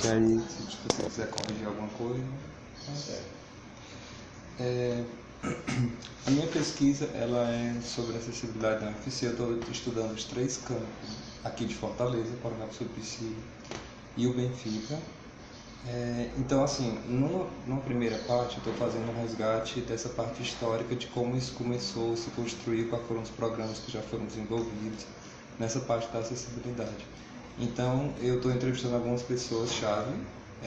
que aí, se você quiser corrigir alguma coisa. A minha pesquisa ela é sobre acessibilidade na UFC. Eu estou estudando os 3 campos aqui de Fortaleza, Paraná, Suplicy e o Benfica. Então, assim, numa primeira parte, eu estou fazendo um resgate dessa parte histórica de como isso começou, se construiu, quais foram os programas que já foram desenvolvidos nessa parte da acessibilidade. Então, eu estou entrevistando algumas pessoas-chave.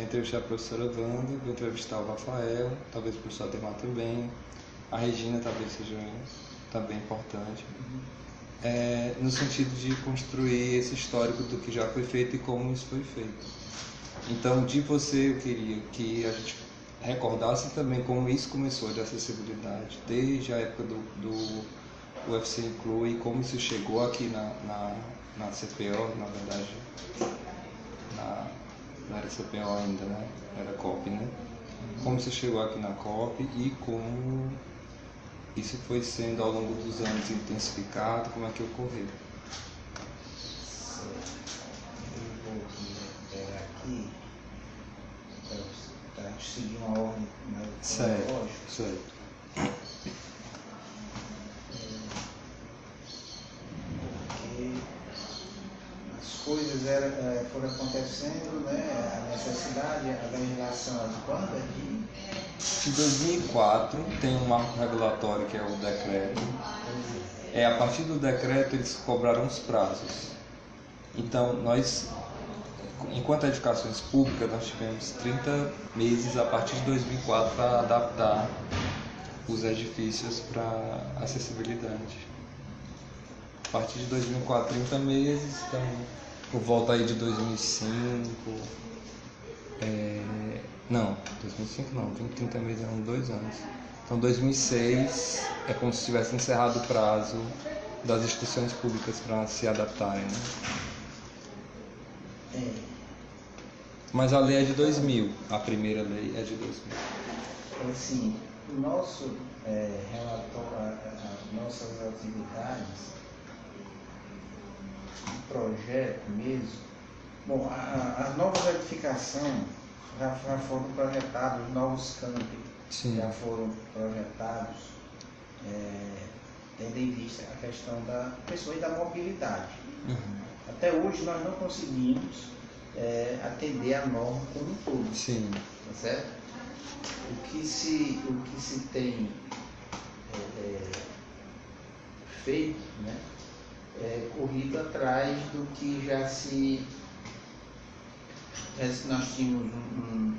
Entrevistar a professora Wanda, vou entrevistar o Rafael, talvez o professor Ademar também, a Regina talvez seja também importante, no sentido de construir esse histórico do que já foi feito e como isso foi feito. Então, de você, eu queria que a gente recordasse também como isso começou de acessibilidade, desde a época do UFC Inclui, como isso chegou aqui na CPO, na verdade, não era CPO ainda, né? Era COP, né? Como isso chegou aqui na COP e como isso foi sendo ao longo dos anos intensificado, como é que ocorreu? Eu vou pegar aqui para seguir uma ordem cronológica. Certo. Porque as coisas foram acontecendo, né? A necessidade, a legislação de quando? De 2004 tem um marco regulatório que é o decreto. A partir do decreto eles cobraram os prazos. Então nós, enquanto edificações públicas, nós tivemos 30 meses a partir de 2004 para adaptar os edifícios para acessibilidade. A partir de 2004, 30 meses, então por volta aí de 2005, não, 2005 não, 30 meses eram 2 anos. Então 2006 é como se tivesse encerrado o prazo das instituições públicas para se adaptarem, né? Mas a lei é de 2000, a primeira lei é de 2000. Assim, o nosso relatório, as nossas atividades, o projeto mesmo, bom, as novas edificações já foram projetados, novos campi já foram projetados, tendo em vista a questão da pessoa e da mobilidade. Até hoje nós não conseguimos atender a norma como um todo. Sim. Tá certo? O que se tem feito, né, corrido atrás do que nós tínhamos uma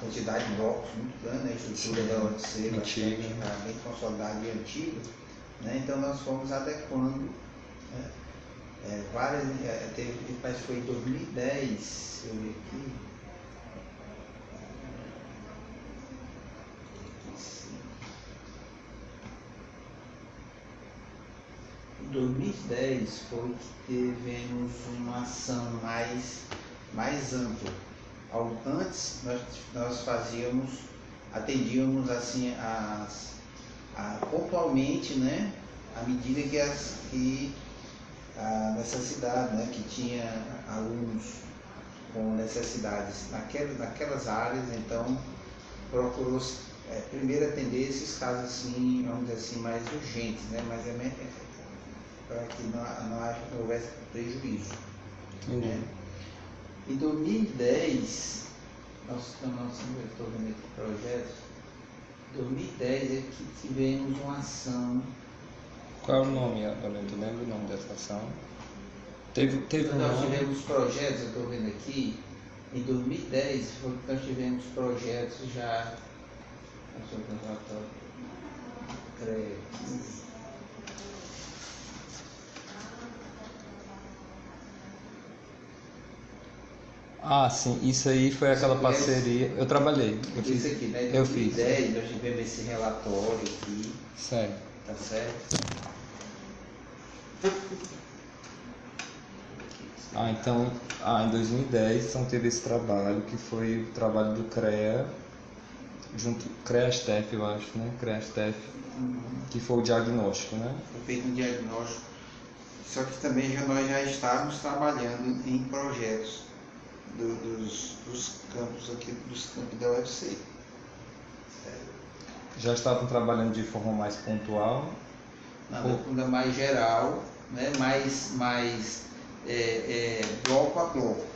quantidade de blocos muito grande, a estrutura da ODC bem consolidada e antiga, né? Então nós fomos adequando, né? Parece que foi em 2010, eu vi aqui. Em 2010 foi que tivemos uma ação mais ampla. Antes nós atendíamos assim pontualmente, né, à medida que a necessidade, né, que tinha alunos com necessidades naquelas áreas, então procurou-se primeiro atender esses casos assim, vamos dizer assim, mais urgentes, né, para que não houvesse prejuízo. Né? Em 2010, eu estou vendo aqui projetos, em 2010 é que tivemos uma ação. Qual é o nome, Alento? Tu lembra o nome dessa ação? Nós tivemos projetos, eu estou vendo aqui, em 2010 foi que nós tivemos projetos já. Ah, sim, isso aí foi aquela parceria. Eu trabalhei. Isso aqui, né? Eu fiz. Nós tivemos esse relatório aqui. Certo. Tá certo? Então, em 2010 então teve esse trabalho, que foi o trabalho do CREA, CREA-STEF, eu acho, né? CREA-STEF, que foi o diagnóstico, né? Foi feito um diagnóstico, só que também nós já estávamos trabalhando em projetos dos campos aqui, dos campos da UFC. Já estavam trabalhando de forma mais pontual? Não, mais geral, né? mais bloco a bloco.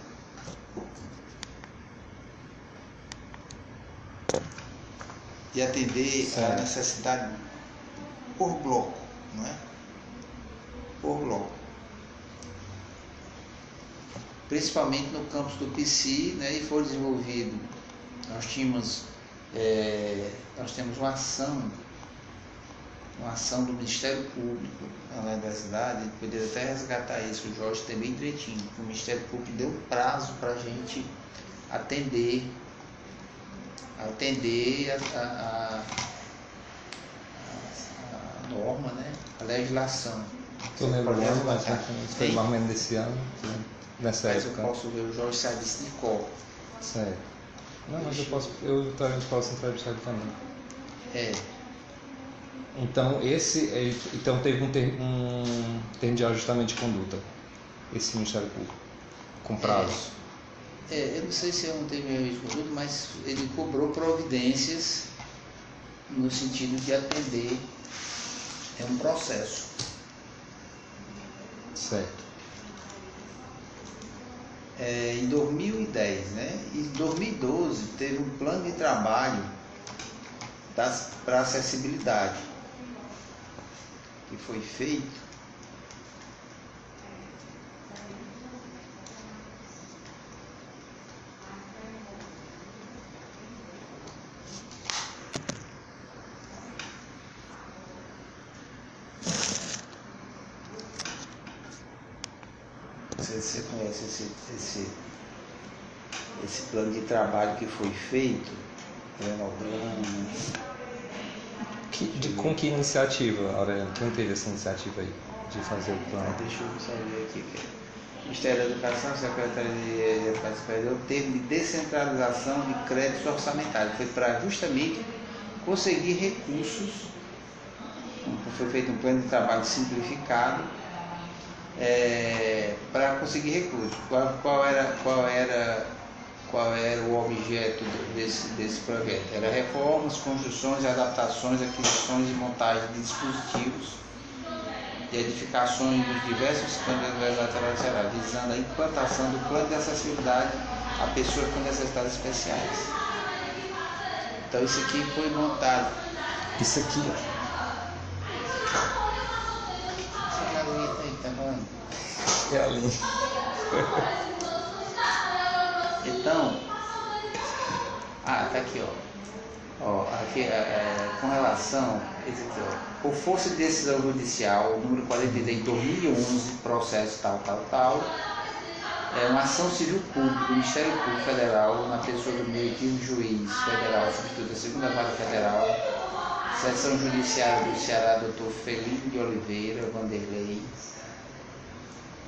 De atender a necessidade por bloco, não é? Por bloco. Principalmente no campus do PC, né? E foi desenvolvido. Nós temos uma ação do Ministério Público lá da cidade, poderia até resgatar isso, o Jorge tem bem direitinho. O Ministério Público deu prazo para a gente atender a norma, né? A legislação. Estou lembrando, mas foi mais ou menos desse ano, nessa mas época. Eu posso ver, o Jorge sabe isso de cor. Certo. Não, mas eu talvez possa entrevistar ele também. Então, teve um termo de ajustamento de conduta, esse Ministério Público, com prazo. Eu não sei se é um termo de ajustamento de conduta, mas ele cobrou providências no sentido de atender um processo. Certo. Em 2010, né? Em 2012 teve um plano de trabalho para acessibilidade que foi feito. Você conhece esse plano de trabalho que foi feito? Com que iniciativa, Aurélio? Quem teve essa iniciativa aí de fazer o plano? Deixa eu saber aqui. Ministério da Educação, Secretaria de Educação, o termo de descentralização de créditos orçamentários. Foi para justamente conseguir recursos. Foi feito um plano de trabalho simplificado para conseguir recursos. Qual era o objeto desse projeto? Era reformas, construções, adaptações, aquisições e montagem de dispositivos de edificações dos diversos campos laterais gerais, visando a implantação do plano de acessibilidade a pessoas com necessidades especiais. Então isso aqui foi montado. Isso aqui, é ali. Então, tá aqui, aqui, com relação, esse aqui, por força de decisão judicial, número 43 de 2011, processo tal, uma ação civil pública do Ministério Público Federal, na pessoa do meio-termo juiz federal, substituto da segunda vara federal, seção judiciária do Ceará, Dr. Felino de Oliveira Vanderlei.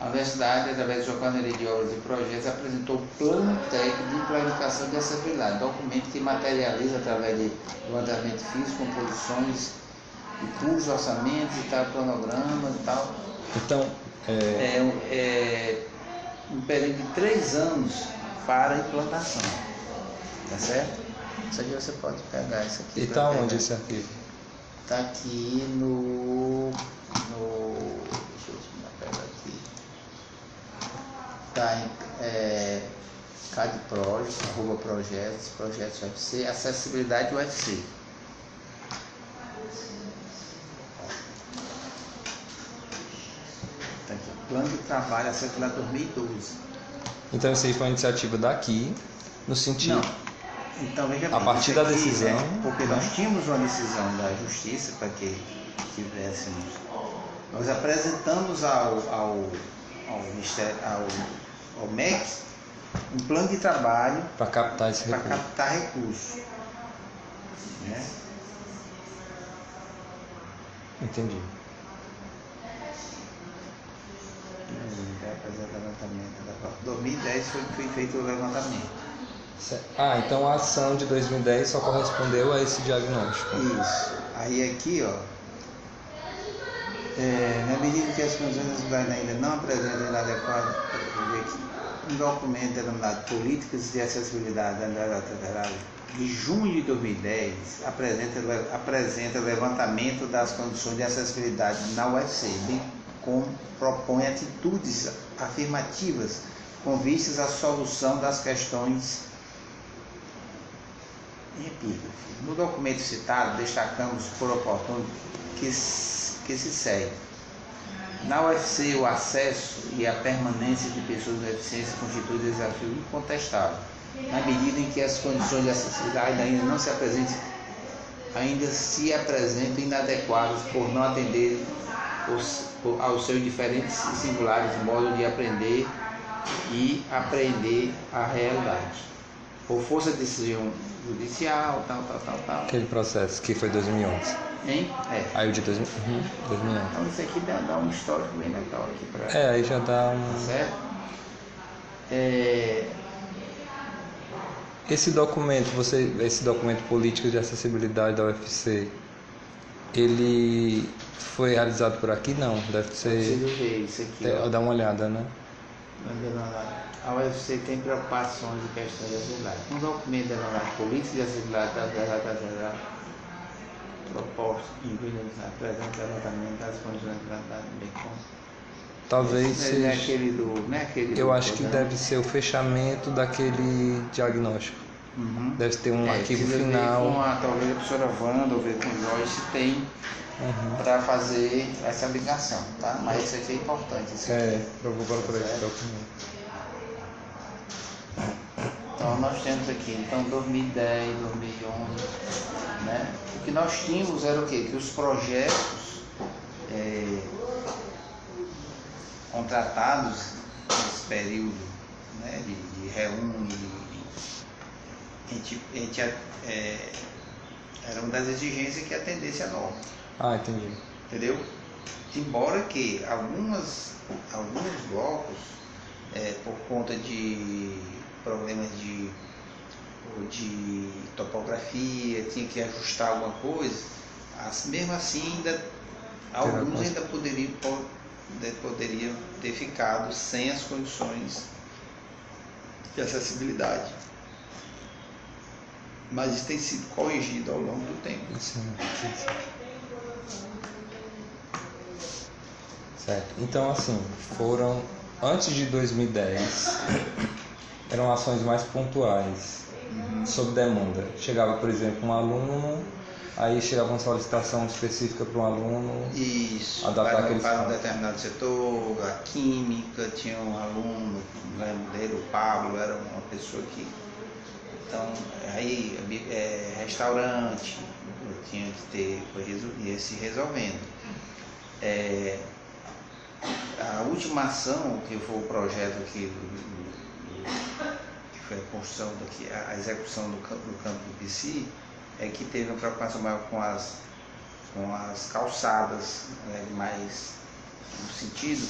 A Universidade, através do Jornal de Obras e Projetos, apresentou o Plano Técnico de Implementação de Acessibilidade, documento que materializa através de levantamento físico, composições de custos, orçamentos e tal, cronogramas e tal. Então, um período de 3 anos para a implantação. Tá certo? Isso aqui você pode pegar isso aqui. E está onde esse arquivo? Está aqui no. Deixa eu pegar aqui. Está em cadprojetos, projetos UFC, acessibilidade UFC. Tá aqui, plano de trabalho acessibilidade 2012. Então isso aí foi uma iniciativa daqui, no sentido... Não. Então, veja bem, a partir da decisão... porque nós tínhamos uma decisão da Justiça para que tivéssemos... Nós apresentamos ao Ministério, ao MEC, um plano de trabalho para captar esse recurso. Para captar recursos. Né? Entendi. Em 2010 foi feito o levantamento. Então a ação de 2010 só correspondeu a esse diagnóstico. Isso. Aí aqui, na medida que as condições da cidade ainda não apresentam inadequado, um documento denominado Políticas de Acessibilidade da Universidade Federal, de junho de 2010, apresenta levantamento das condições de acessibilidade na UFC, bem como propõe atitudes afirmativas com vistas à solução das questões em epígrafe. No documento citado, destacamos por oportuno que se segue. Na UFC, o acesso e a permanência de pessoas com deficiência constitui desafio incontestável, na medida em que as condições de acessibilidade ainda se apresentam inadequadas por não atender aos seus diferentes e singulares modos de aprender e apreender a realidade. Por força de decisão judicial, tal. Aquele processo que foi 2011. Hein? Aí o de 2011. Então isso aqui dá um histórico bem legal aqui para. Aí já dá um. Certo? Esse documento político de acessibilidade da UFC, ele foi realizado por aqui? Não, deve ser. Você vê isso aqui. Dá uma olhada, né? A UFC tem preocupações de questões de acessibilidade. Um documento denominado Política de Acessibilidade da Universidade Federal proposto em apresenta levantamento das condições de trabalho bem como. Talvez seja. Eu acho que não. deve ser o fechamento daquele diagnóstico. Uhum. Deve ter um arquivo final. Talvez a professora Wanda ou ver com o Joyce tem para fazer essa ligação, tá? Mas isso aqui é importante. Eu vou procurar esse documento. Então nós temos aqui, 2010, 2011, né? O que nós tínhamos era o quê? Que os projetos contratados nesse período, né, de reúne, era uma das exigências que atendesse a norma. Entendi. Entendeu? Embora que alguns blocos, por conta de problemas de topografia, tinha que ajustar alguma coisa, mesmo assim alguns ainda poderiam ter ficado sem as condições de acessibilidade. Mas isso tem sido corrigido ao longo do tempo. Sim. Certo. Então, assim, antes de 2010, eram ações mais pontuais, sob demanda. Chegava, por exemplo, um aluno, aí chegava uma solicitação específica para um aluno. Isso, adaptar para um determinado setor, a química, tinha um aluno, não lembro dele, o Pablo, era uma pessoa que... Então, aí, restaurante, tinha que ter, ia se resolvendo. A última ação, que foi o projeto aqui, que foi a construção daqui, a execução do campo do PC, é que teve uma preocupação maior com as calçadas, né, mais no sentido.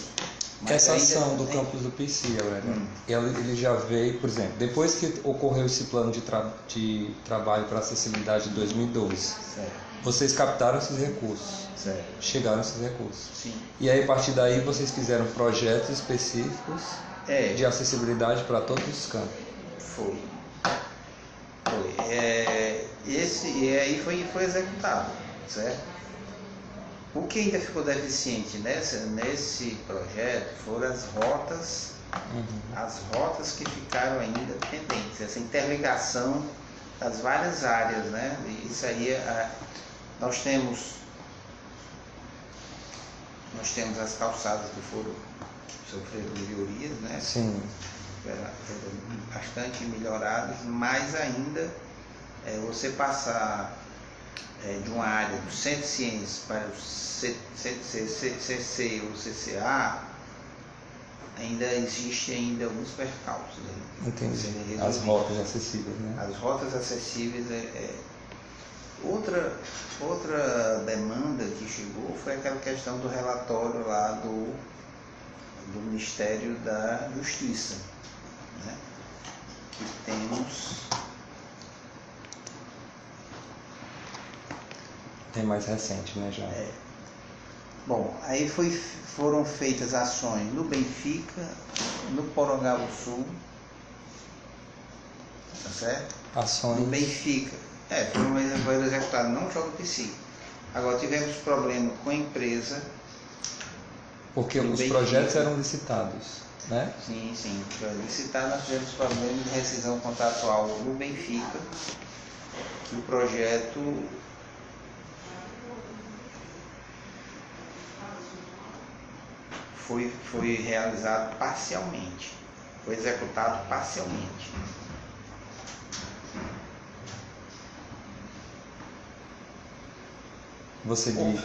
Essa ação do campus do PC, ele já veio, por exemplo, depois que ocorreu esse plano de trabalho para acessibilidade de 2012, certo. Vocês captaram esses recursos, certo. Chegaram a esses recursos. Sim. E aí, a partir daí, vocês fizeram projetos específicos de acessibilidade para todos os campos. Foi. E aí foi executado, certo? O que ainda ficou deficiente nesse projeto foram as rotas que ficaram ainda pendentes, essa interligação das várias áreas, né? Isso aí, nós temos as calçadas que sofreram melhorias, né? Sim. Bastante melhoradas, mas ainda você passar de uma área do Centro de Ciências para o CC ou CCA, ainda existe alguns percalços. Entendi. As rotas acessíveis, né? As rotas acessíveis Outra demanda que chegou foi aquela questão do relatório lá do Ministério da Justiça, né? Que tem mais recente, né, já? Bom, aí foram feitas ações no Benfica, no Porongabuçu, tá certo? Ações. No Benfica. Foi executado não o jogo de si. Agora tivemos problema com a empresa. Porque os Benfica. Projetos eram licitados, né? Sim, foi licitado, nós tivemos problema de rescisão contratual no Benfica, que o projeto foi realizado parcialmente, foi executado parcialmente. Você Por diz.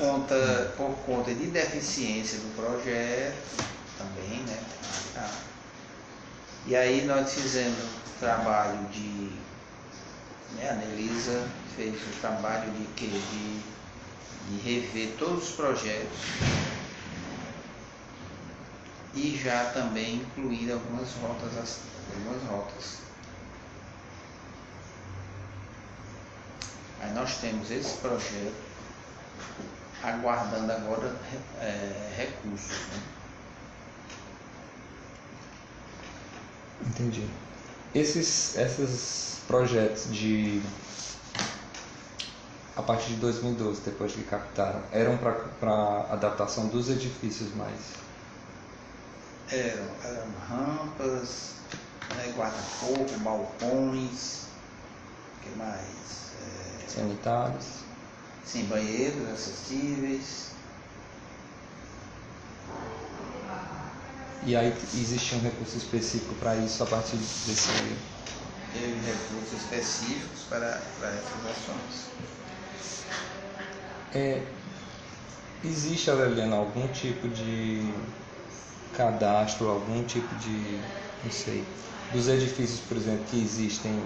conta de deficiência do projeto também, né? E aí nós fizemos o trabalho de, né, a Nelisa fez o trabalho de rever todos os projetos e já também incluir algumas rotas. Aí nós temos esse projeto aguardando agora recursos, né? Entendi. Esses projetos a partir de 2012, depois que captaram, eram para adaptação dos edifícios mais? Eram rampas, né, guarda-corpo, balcões, o que mais? Sanitários. Sim, banheiros acessíveis. E aí existia um recurso específico para isso a partir desse... Teve recursos específicos para essas ações. Existe, Aureliano, algum tipo de cadastro, algum tipo de, não sei, dos edifícios, por exemplo, que existem,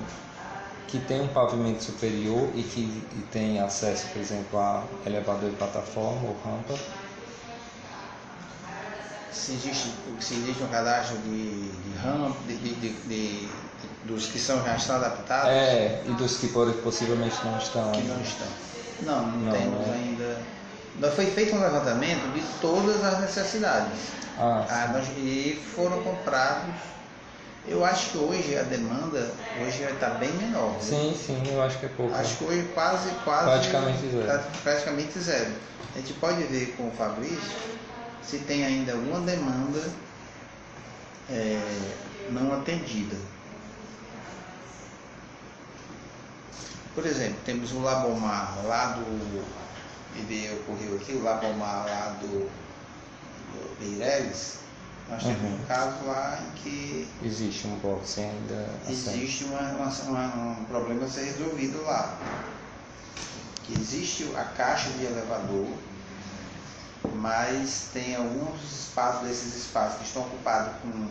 que tem um pavimento superior e que tem acesso, por exemplo, a elevador de plataforma ou rampa? Se existe um cadastro de rampa, dos que já estão adaptados? E dos que possivelmente não estão. Que não estão. Não temos ainda. Foi feito um levantamento de todas as necessidades. E foram comprados. Eu acho que hoje a demanda está bem menor. Sim, eu acho que é pouco. Acho que hoje quase praticamente zero. A gente pode ver com o Fabrício se tem ainda alguma demanda não atendida. Por exemplo, temos o Labomar lá ocorreu aqui, o Labomar lá do Meireles. Nós temos um caso lá em que existe um box ainda. Existe um problema a ser resolvido lá. Que existe a caixa de elevador, mas tem alguns desses espaços que estão ocupados com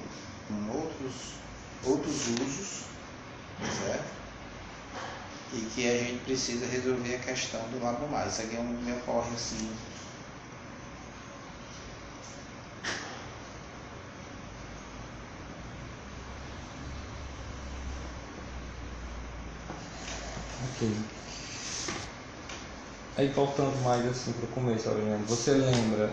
outros usos, certo? E que a gente precisa resolver a questão do Labomar. Isso aqui me ocorre assim. Ok. Aí voltando mais assim para o começo, Aureliano, você lembra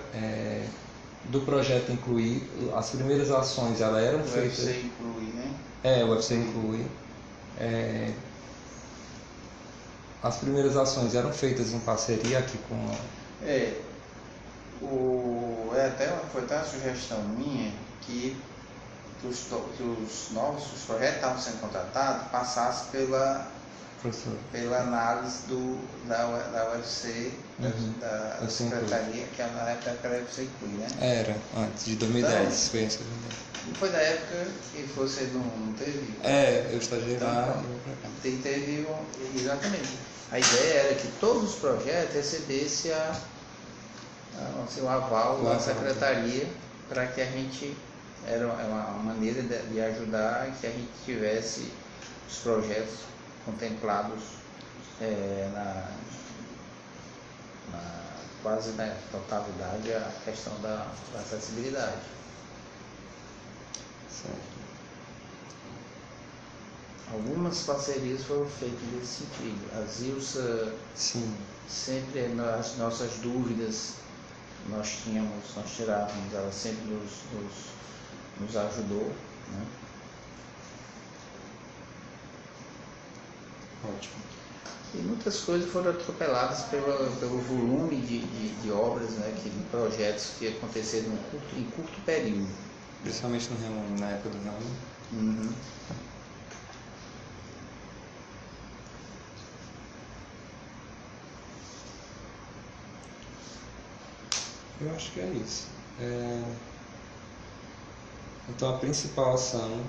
do projeto incluir as primeiras ações, elas eram feitas? O UFC inclui, né? O UFC inclui. As primeiras ações eram feitas em parceria aqui com... Foi até uma sugestão minha que os projetos que estavam sendo contratados passassem pela análise da UFC, da secretaria, que na época era UFC inclui, né? Era, antes de 2010, foi essa. Não foi da época que você não teve? Eu estagiei lá. Exatamente. A ideia era que todos os projetos recebessem o aval da secretaria para que a gente... Era uma maneira de ajudar que a gente tivesse os projetos contemplados quase na totalidade a questão da acessibilidade. Certo. Algumas parcerias foram feitas nesse sentido. A Zilsa, sempre nas nossas dúvidas, nós tirávamos ela sempre nos ajudou, né? Ótimo. E muitas coisas foram atropeladas pelo volume de obras, né, de projetos que aconteceram em curto período. Principalmente no ramo, na época do ramo. Uhum. Eu acho que é isso. Então a principal ação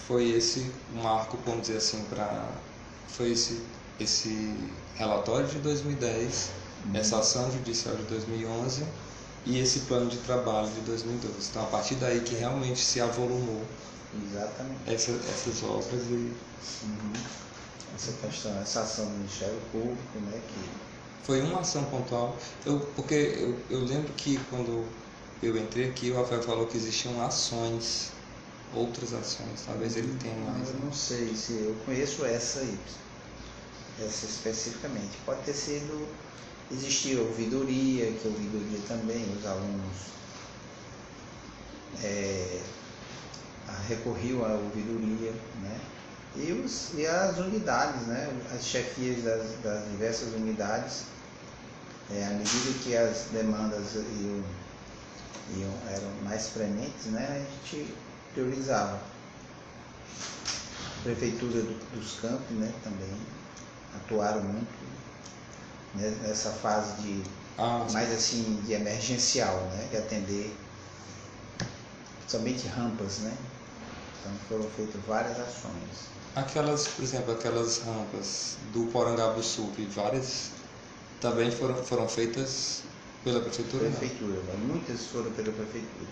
foi esse marco, vamos dizer assim, foi esse relatório de 2010, essa ação judicial de 2011 e esse plano de trabalho de 2012. Então a partir daí que realmente se avolumou. Exatamente. Essas obras e... Uhum. Essa questão, essa ação do Ministério Público, né, que... Foi uma ação pontual, porque eu lembro que quando eu entrei aqui, o Rafael falou que existiam ações, outras ações, talvez ele tenha mais. Eu não sei se eu conheço essa aí, essa especificamente. Pode ter sido, existia ouvidoria, que ouvidoria também, os alunos recorriam à ouvidoria, né? E as unidades, né? As chefias das diversas unidades, à medida que as demandas eram mais prementes, né? A gente priorizava. A Prefeitura dos Campos, né? Também atuaram muito, né? Nessa fase de mais assim de emergencial, né? De atender somente rampas, né? Então foram feitas várias ações. Por exemplo, aquelas rampas do Porangabuçu e várias também foram feitas pela Prefeitura? Prefeitura, muitas foram pela Prefeitura.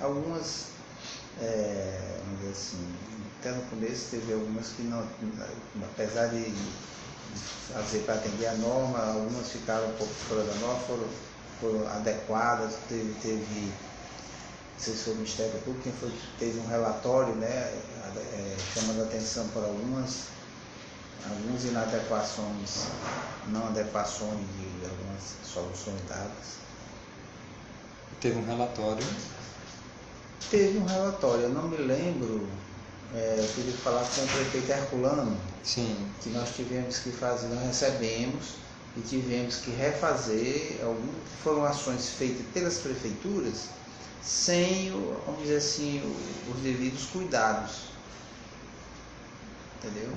Algumas, vamos dizer assim, até no começo teve algumas que não, apesar de fazer para atender a norma, algumas ficaram um pouco fora da norma, foram adequadas, teve não sei se foi o Ministério Público, quem foi, teve um relatório, né, chamando a atenção para algumas inadequações, não adequações de algumas soluções dadas. Teve um relatório? Teve um relatório, eu não me lembro, eu queria falar com o prefeito Herculano. Sim. Que nós tivemos que fazer, nós recebemos e tivemos que refazer, foram ações feitas pelas prefeituras sem, vamos dizer assim, os devidos cuidados, entendeu?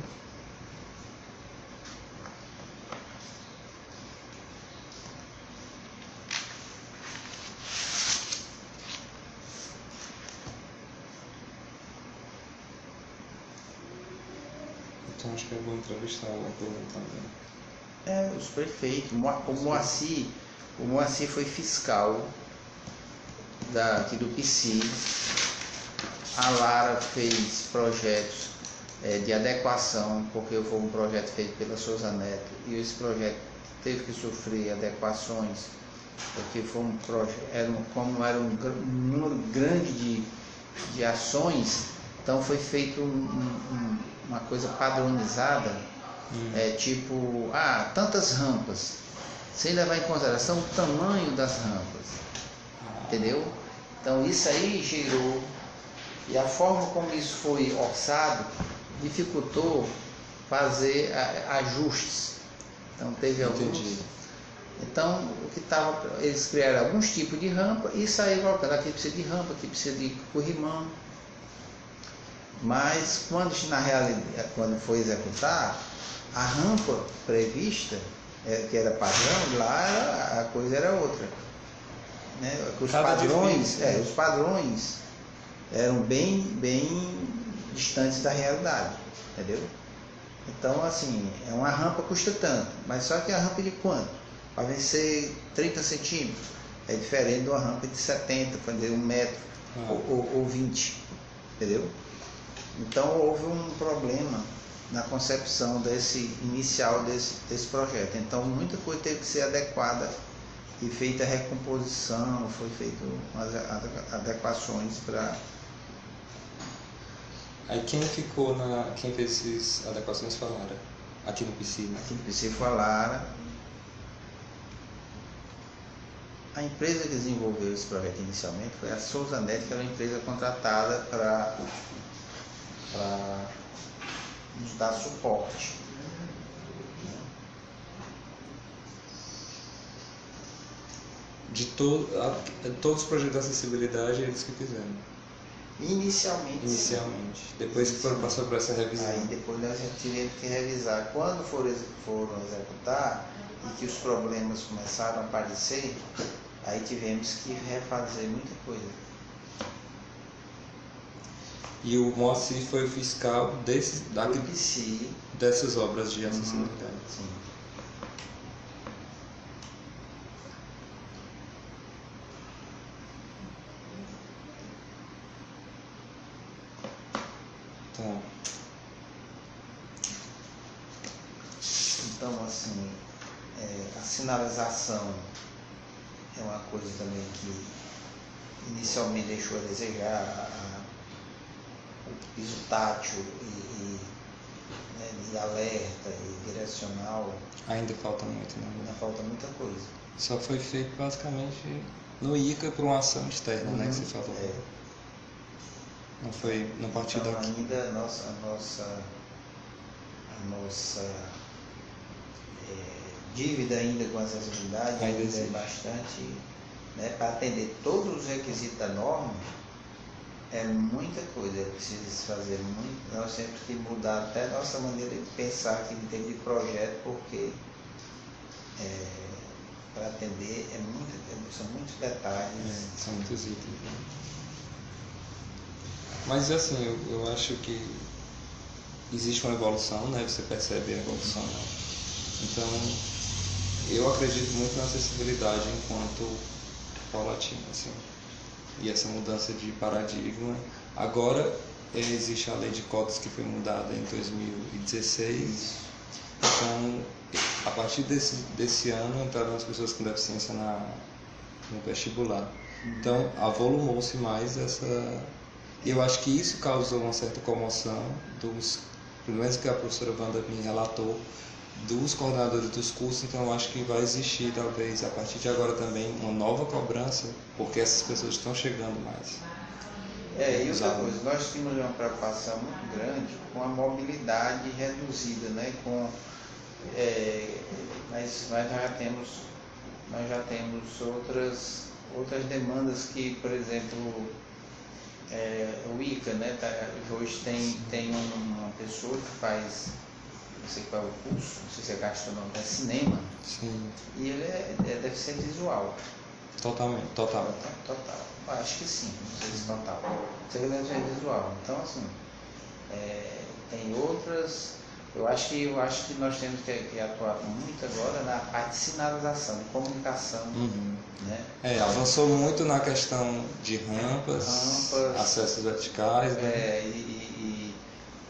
Então acho que é bom entrevistar o Herculano também. Os prefeitos, o Moacir foi fiscal aqui do PSI, a Lara fez projetos de adequação, porque foi um projeto feito pela Souza Neto, e esse projeto teve que sofrer adequações, porque foi um projeto, como era um número grande de ações, então foi feito uma coisa padronizada, tipo, tantas rampas, sem levar em consideração o tamanho das rampas, entendeu? Então isso aí gerou, e a forma como isso foi orçado dificultou fazer ajustes. Então teve alguns. Então eles criaram alguns tipos de rampa e saíram colocando, aqui precisa de rampa, aqui precisa de corrimão. Mas na realidade, quando foi executar, a rampa prevista, que era padrão, lá a coisa era outra. Né? Os padrões eram bem distantes da realidade, entendeu? Então, assim, uma rampa custa tanto, mas só que a rampa de quanto? Para vencer 30 centímetros, é diferente de uma rampa de 70, fazer 1 metro ou 20, entendeu? Então, houve um problema na concepção inicial desse projeto. Então, muita coisa teve que ser adequada e feita a recomposição, foi feito umas adequações para... Aí quem fez essas adequações foi a Lara, aqui no PSI, né? Aqui no PSI foi a Lara. A empresa que desenvolveu esse projeto inicialmente foi a Souza Net, que era uma empresa contratada para nos dar suporte. De todos os projetos de acessibilidade, eles que fizeram. Inicialmente. Depois que foram passar por essa revisão. Aí depois nós tivemos que revisar. Quando foram executar e que os problemas começaram a aparecer, aí tivemos que refazer muita coisa. E o Moacir foi o fiscal dessas obras de acessibilidade. Sim. Tá. Então, assim, a sinalização é uma coisa também que inicialmente deixou a desejar, o piso tátil e alerta e direcional. Ainda falta muito, né? Ainda falta muita coisa. Só foi feito basicamente no ICA por uma ação externa, né, que você falou. Não partiu então, daqui. ainda a nossa dívida ainda com a acessibilidade ainda é bastante, né, para atender todos os requisitos da norma, é muita coisa, é preciso fazer muito, nós temos que mudar até a nossa maneira de pensar aqui em termos de projeto, porque para atender são muitos detalhes. São muitos itens. Né? Mas assim, eu acho que existe uma evolução, né? Você percebe a evolução. Né? Então, eu acredito muito na acessibilidade enquanto paulatina, assim. E essa mudança de paradigma. Agora, existe a lei de cotas que foi mudada em 2016. Então, a partir desse ano, entraram as pessoas com deficiência no vestibular. Então, avolumou-se mais essa... E eu acho que isso causou uma certa comoção pelo menos que a professora Wanda me relatou, dos coordenadores dos cursos. Então eu acho que vai existir talvez a partir de agora também uma nova cobrança, porque essas pessoas estão chegando mais. E outra coisa, nós tínhamos uma preocupação muito grande com a mobilidade reduzida, né? Mas nós já temos outras demandas que, por exemplo, o ICA, né? Hoje tem uma pessoa que faz, não sei qual é o curso, não sei se é gastronômico, é cinema. Sim. E ele é deficiente visual. Totalmente, total. Acho que sim, não sei se total. Ele é deficiente visual. Então, assim, tem outras. Eu acho que nós temos que atuar muito agora na parte de sinalização, de comunicação. Né? Avançou muito na questão de rampas, acessos verticais. Né? E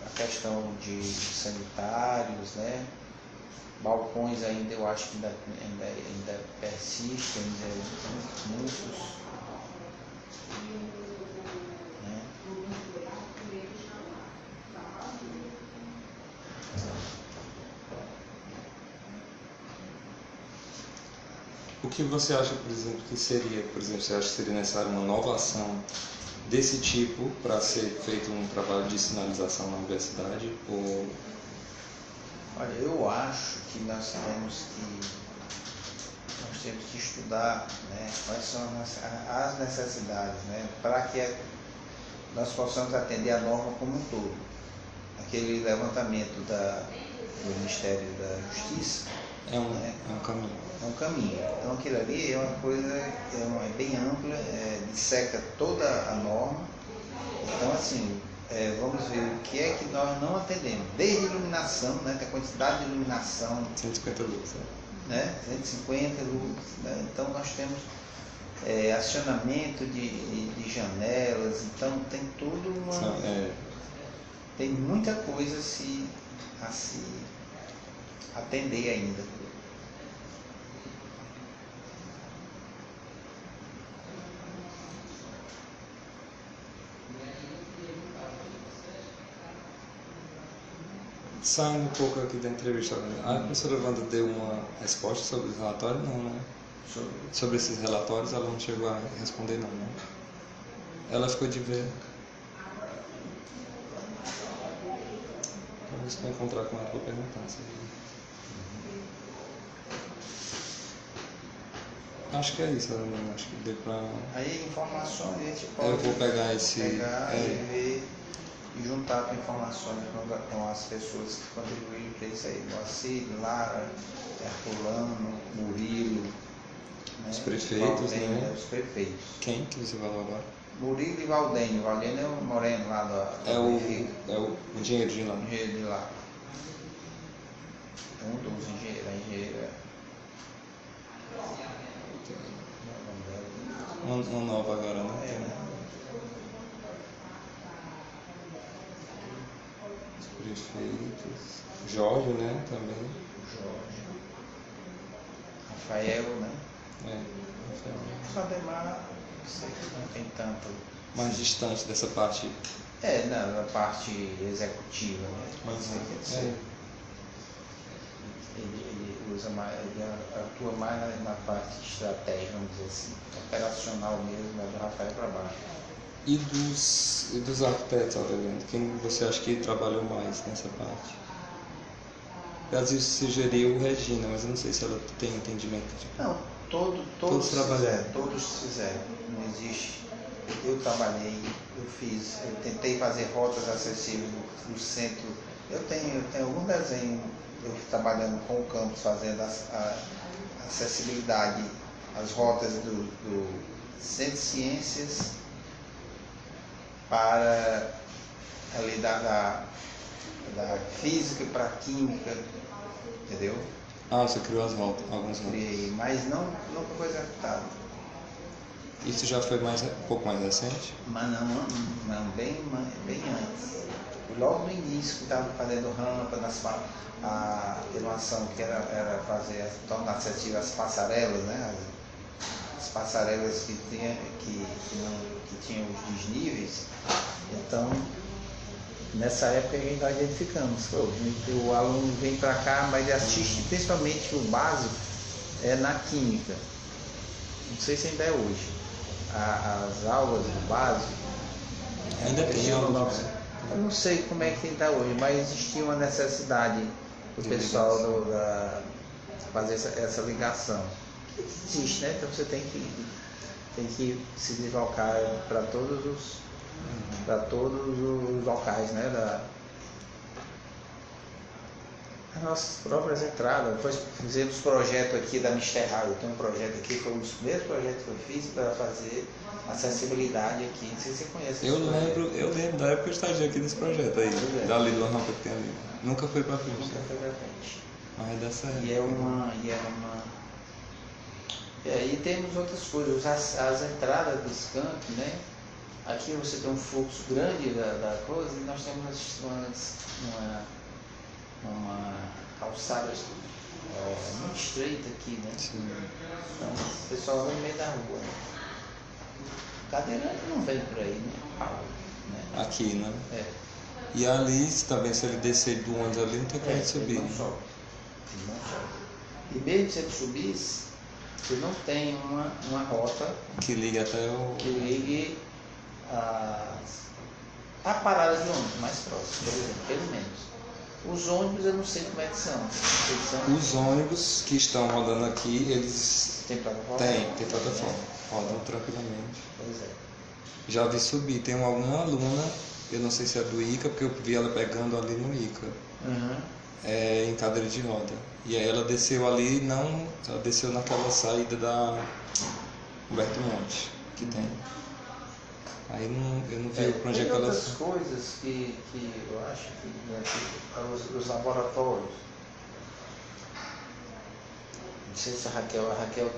a questão de sanitários, né? Balcões ainda eu acho que ainda persiste, ainda muitos. Né? O que você acha, por exemplo, você acha que seria necessário uma nova ação desse tipo para ser feito um trabalho de sinalização na universidade? Olha, eu acho que nós temos que estudar, né, quais são as necessidades, né, para que nós possamos atender a norma como um todo. Aquele levantamento do Ministério da Justiça é um caminho. É um caminho. Então aquilo ali é uma coisa bem ampla, disseca toda a norma. Então assim, vamos ver o que é que nós não atendemos. Desde iluminação, né, tem a quantidade de iluminação. 150 luz. Né? 150 luz. Né? Então nós temos acionamento de janelas. Então tem tudo tem muita coisa a se atender ainda. Saindo um pouco aqui da entrevista, a professora Wanda deu uma resposta sobre o relatório? Não, né? Sobre esses relatórios, ela não chegou a responder não, né? Ela ficou de ver. Talvez que eu encontrar com ela, vou perguntar. Acho que é isso, Aline. Acho que deu pra... Aí informações a gente pode Eu vou pegar esse... e ver e juntar com informações com as pessoas que contribuíram para isso aí. Moacir, Lara, Herculano, Murilo, né? Os prefeitos, Valdênio, né? Os prefeitos. Quem que você falou agora? Murilo e Valdênio. Valdênio é o moreno lá do É o engenheiro de lá. engenheiro de lá. Um dos engenheiros, a engenheira. Uma nova agora, né? É, né? Os prefeitos. Jorge, né? Também. Jorge. Rafael, né? É. Só demais, não sei, não tem tanto. Mais distante dessa parte. Não, na parte executiva, né? Mas, Ele usa mais, ele atua mais na parte de estratégia, vamos dizer assim, operacional mesmo, mas do Rafael para baixo. E dos arquitetos, Aureliano? Quem você acha que trabalhou mais nessa parte? Brasil sugeriu Regina, mas eu não sei se ela tem entendimento. Não, todos trabalharam. Todos fizeram, não existe. Eu trabalhei, eu tentei fazer rotas acessíveis no centro. Eu tenho algum desenho, eu trabalhando com o campus, fazendo a acessibilidade, as rotas do Centro de Ciências para ali da física para a química, entendeu? Ah, você criou as rotas, algumas rotas. Criei, mas nunca foi executado. Isso já foi um pouco mais recente? Mas não bem antes. Logo no início que estava fazendo rampa, a iluminação que era fazer, tornar acessível as passarelas, né? As passarelas que tinham os desníveis. Então, nessa época nós identificamos, o aluno vem para cá, mas assiste principalmente o básico na química. Não sei se ainda é hoje. As aulas do básico. Ainda tem aulas. Eu não sei como é que está hoje, mas existia uma necessidade do pessoal fazer essa ligação. Existe, né? Então você tem que se deslocar para todos os locais, né? As nossas próprias entradas. Depois fizemos projeto aqui da Mister Raio. Tem um projeto aqui, foi um dos primeiros projetos que eu fiz para fazer acessibilidade aqui. Não sei se você conhece. Eu lembro da época que eu estagiei aqui nesse projeto aí, dali do rampa que tem ali. Nunca foi pra frente. Nunca foi pra frente. Mas dessa época. E aí temos outras coisas, as entradas dos campos, né? Aqui você tem um fluxo grande da coisa e nós temos uma calçada muito estreita aqui, né? Sim. Então o pessoal vai no meio da rua. Né? Cadeirante não vem por aí, né? Aqui, né? É. E ali, também, se ele descer do ônibus ali, não tem como ele subir. Ele não sobe. E mesmo se ele subisse, você não tem uma rota que ligue até o... que ligue a parada de ônibus mais próxima, por exemplo, pelo menos. Os ônibus eu não sei como é que são. Os ônibus que estão rodando aqui, eles... Tem plataforma? Tem plataforma. Rodam tranquilamente. Pois é. Já vi subir. Tem alguma aluna, eu não sei se é do ICA, porque eu vi ela pegando ali no ICA. Uhum. Em cadeira de roda. E aí ela desceu ali, ela desceu naquela saída da Humberto Monte, que tem. Aí eu não vi pra onde é que ela... Tem outras coisas que eu acho que os laboratórios. Não sei se a Raquel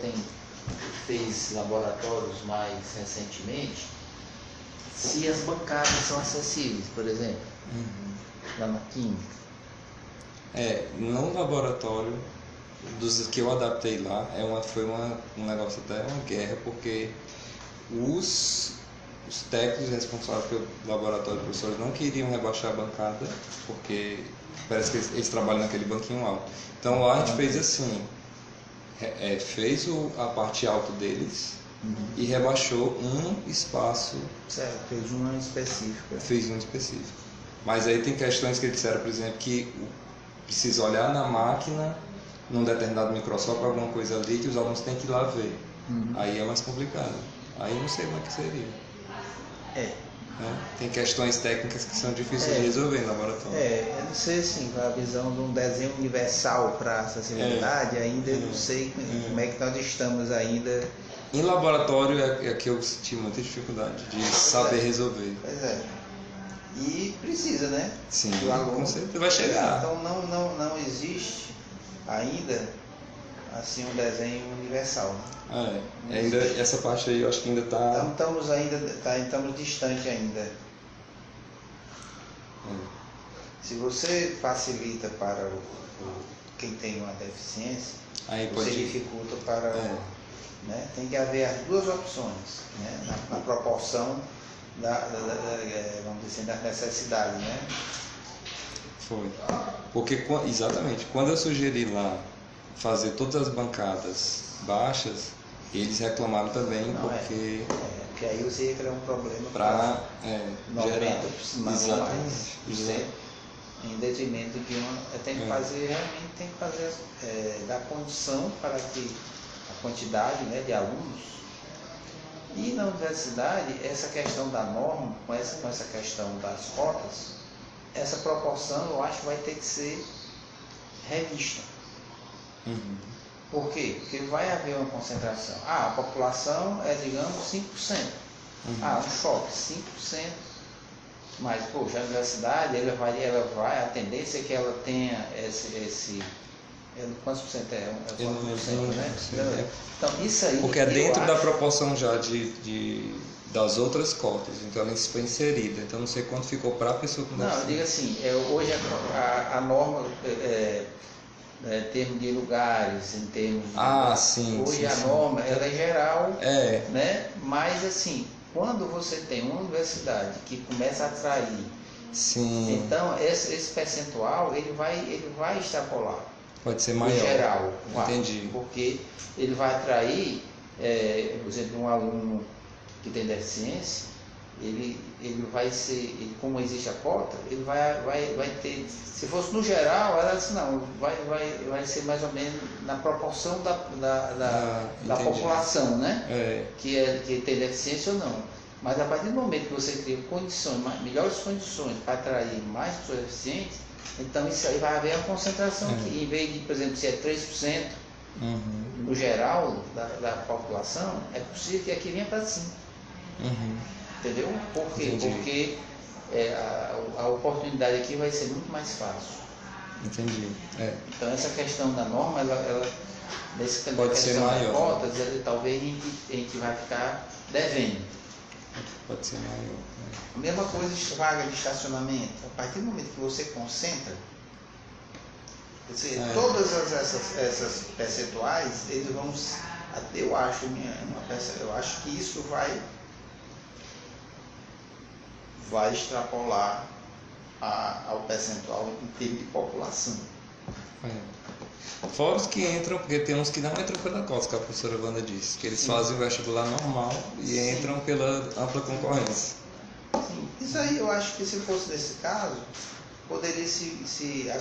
fez laboratórios mais recentemente, se as bancadas são acessíveis, por exemplo, lá na química. No laboratório dos que eu adaptei lá, foi um negócio até uma guerra, porque os técnicos responsáveis pelo laboratório de professores não queriam rebaixar a bancada, porque parece que eles trabalham naquele banquinho alto. Então lá a gente fez assim, fez a parte alta deles e rebaixou um espaço. Certo, fez uma específica. Fez um específico. Mas aí tem questões que eles disseram, por exemplo, que precisa olhar na máquina, num determinado microscópio, alguma coisa ali, que os alunos têm que ir lá ver. Aí é mais complicado. Aí não sei como é que seria. Né? Tem questões técnicas que são difíceis de resolver no laboratório. Eu não sei assim, com a visão de um desenho universal para acessibilidade, ainda eu não sei como é que nós estamos ainda. Em laboratório é que eu senti muita dificuldade de saber resolver. Pois é. E precisa, né? Sim, do aluno. com certeza vai chegar. Então não existe ainda assim um desenho universal. Ainda essa parte aí eu acho que ainda está. Então estamos distante ainda. Se você facilita para quem tem uma deficiência, aí você dificulta para né? Tem que haver as duas opções, né? na proporção vamos dizer assim, das necessidades, né? Foi. Porque, exatamente, quando eu sugeri lá fazer todas as bancadas baixas, eles reclamaram também porque aí você ia criar um problema para 90% mais, exatamente. Em detrimento de uma. Tem que fazer dar condição para que a quantidade, né, de alunos. E na universidade, essa questão da norma, com essa questão das cotas, essa proporção eu acho que vai ter que ser revista. Por quê? Porque vai haver uma concentração. A população é, digamos, 5%. Um choque, 5%. Mas, poxa, a universidade, a tendência é que ela tenha esse quantos por cento é? Eu não lembro, né? Então, isso aí... Porque é dentro da proporção já das outras cotas, então ela foi inserida, então não sei quanto ficou para a pessoa com deficiência. Não, eu digo assim, hoje a norma, em termos de lugares, em termos de... sim. Hoje sim, a norma, ela é geral, né? Mas assim, quando você tem uma universidade que começa a atrair, então esse percentual, ele vai extrapolar. Pode ser maior. Em geral. Entendi. Porque ele vai atrair, por exemplo, um aluno que tem deficiência, ele vai ser, como existe a cota, ele vai ter, se fosse no geral, ela disse, não, vai ser mais ou menos na proporção da população, né? Que tem deficiência ou não. Mas a partir do momento que você cria melhores condições para atrair mais pessoas deficientes, então isso aí vai haver uma concentração aqui. Em vez de, por exemplo, se é 3% no geral da população, é possível que aqui venha para cima. Entendeu? Por quê? Entendi. Porque a oportunidade aqui vai ser muito mais fácil. Entendi. Então essa questão da norma, nesse pode ser maior. Cotas, talvez a gente vai ficar devendo. Pode ser maior. A mesma coisa de vaga de estacionamento. A partir do momento que você concentra, todas essas percentuais, eles vão, eu acho que isso vai extrapolar ao percentual em termos de população. Fora os que entram, porque tem uns que não entram pela cota, que a professora Wanda disse, que eles fazem o vestibular normal e entram pela ampla concorrência. Sim, isso aí eu acho que se fosse nesse caso, a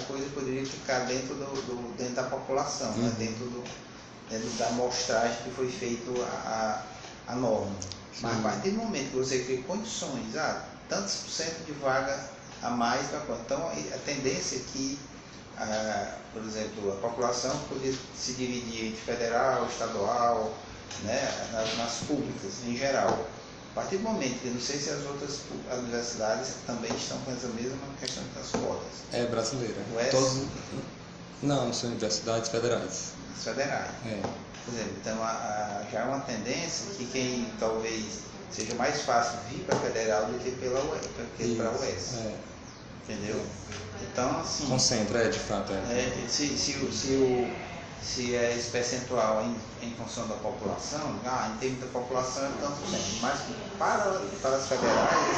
coisa poderia ficar dentro da população, né? dentro da amostragem que foi feito a norma. Mas a partir do momento que você cria condições, tantos por cento de vaga a mais, então a tendência é que, por exemplo, a população poderia se dividir entre federal, estadual, né? nas públicas em geral. A partir do momento que, não sei se as outras universidades também estão com essa mesma questão das cotas. Brasileira. Não, são universidades federais. As federais. Por exemplo, então já é uma tendência que quem talvez seja mais fácil vir para a federal do que para a UES. Entendeu? Então, assim... Concentra, de fato. Se é esse percentual em função da população, em termos da população é tanto por cento, mas para as federais...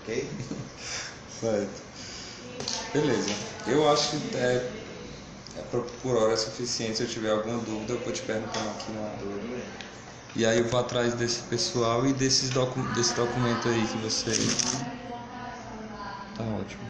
Ok? Certo. Beleza. Eu acho que por hora é suficiente. Se eu tiver alguma dúvida, eu vou te perguntar aqui na. Tudo bem. E aí eu vou atrás desse pessoal e desse documento aí que você. Tá ótimo.